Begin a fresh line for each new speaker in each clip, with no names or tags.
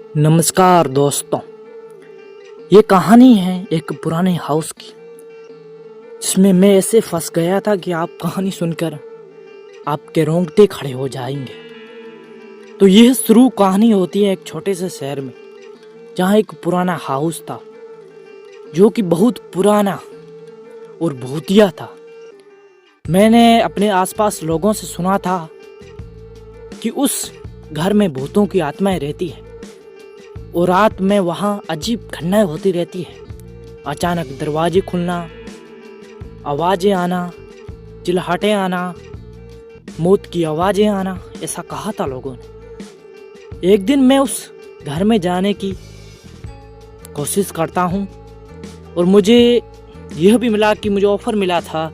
नमस्कार दोस्तों, ये कहानी है एक पुराने हाउस की जिसमें मैं ऐसे फंस गया था कि आप कहानी सुनकर आपके रोंगटे खड़े हो जाएंगे। तो यह शुरू कहानी होती है एक छोटे से शहर में जहाँ एक पुराना हाउस था जो कि बहुत पुराना और भूतिया था। मैंने अपने आसपास लोगों से सुना था कि उस घर में भूतों की आत्माएं रहती है और रात में वहाँ अजीब घटनाएं होती रहती है। अचानक दरवाजे खुलना, आवाज़ें आना, चिल्लाहटें आना, मौत की आवाज़ें आना, ऐसा कहा था लोगों ने। एक दिन मैं उस घर में जाने की कोशिश करता हूँ और मुझे यह भी मिला कि मुझे ऑफ़र मिला था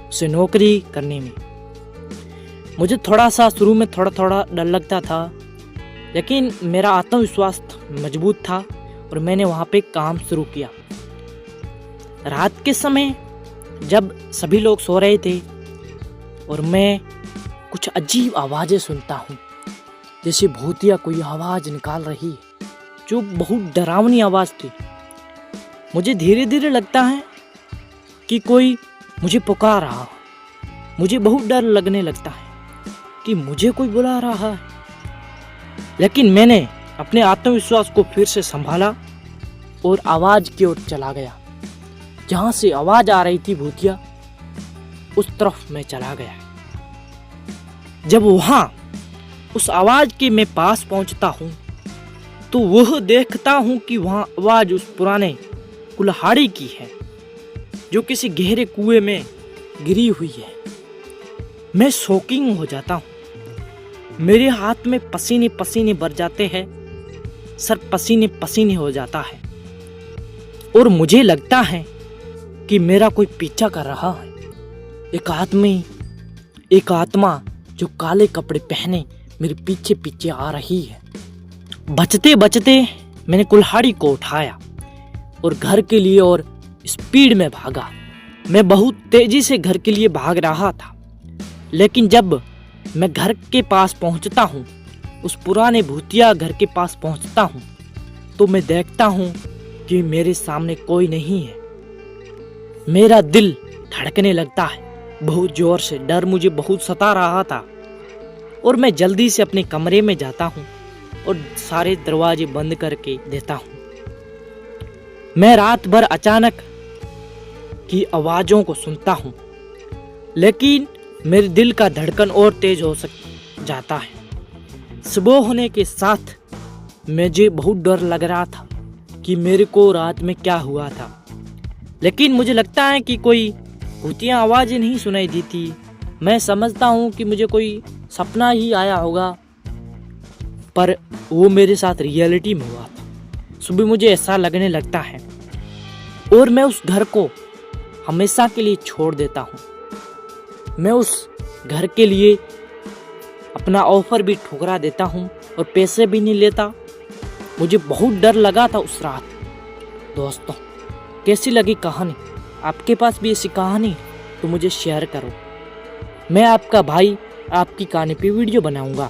उसे नौकरी करने में। मुझे थोड़ा सा शुरू में थोड़ा डर लगता था, लेकिन मेरा आत्मविश्वास मजबूत था और मैंने वहाँ पे काम शुरू किया। रात के समय जब सभी लोग सो रहे थे और मैं कुछ अजीब आवाज़ें सुनता हूँ, जैसे भूतिया कोई आवाज़ निकाल रही है जो बहुत डरावनी आवाज़ थी। मुझे धीरे धीरे लगता है कि कोई मुझे पुकार रहा। मुझे बहुत डर लगने लगता है कि मुझे कोई बुला रहा है, लेकिन मैंने अपने आत्मविश्वास को फिर से संभाला और आवाज़ की ओर चला गया। जहाँ से आवाज़ आ रही थी भूतिया, उस तरफ मैं चला गया। जब वहाँ उस आवाज़ के मैं पास पहुँचता हूँ तो वह देखता हूँ कि वहाँ आवाज़ उस पुराने कुल्हाड़ी की है जो किसी गहरे कुएं में गिरी हुई है। मैं शॉकिंग हो जाता हूँ। मेरे हाथ में पसीने पसीने भर जाते हैं, सर पसीने पसीने हो जाता है और मुझे लगता है कि मेरा कोई पीछा कर रहा है। एक आत्मा जो काले कपड़े पहने मेरे पीछे पीछे आ रही है। बचते बचते मैंने कुल्हाड़ी को उठाया और घर के लिए और स्पीड में भागा। मैं बहुत तेजी से घर के लिए भाग रहा था, लेकिन जब मैं घर के पास पहुंचता हूं, उस पुराने भूतिया घर के पास पहुंचता हूं, तो मैं देखता हूं कि मेरे सामने कोई नहीं है। मेरा दिल धड़कने लगता है बहुत जोर से। डर मुझे बहुत सता रहा था और मैं जल्दी से अपने कमरे में जाता हूं और सारे दरवाजे बंद करके देता हूं। मैं रात भर अचानक की आवाज़ों को सुनता हूं, लेकिन मेरे दिल का धड़कन और तेज हो जाता है। सुबह होने के साथ मुझे बहुत डर लग रहा था कि मेरे को रात में क्या हुआ था, लेकिन मुझे लगता है कि कोई भूतिया आवाज़ें नहीं सुनाई दी थी। मैं समझता हूँ कि मुझे कोई सपना ही आया होगा, पर वो मेरे साथ रियलिटी में हुआ था। सुबह मुझे ऐसा लगने लगता है और मैं उस घर को हमेशा के लिए छोड़ देता हूँ। मैं उस घर के लिए अपना ऑफर भी ठुकरा देता हूँ और पैसे भी नहीं लेता। मुझे बहुत डर लगा था उस रात। दोस्तों, कैसी लगी कहानी? आपके पास भी ऐसी कहानी तो मुझे शेयर करो। मैं आपका भाई आपकी कहानी पे वीडियो बनाऊंगा।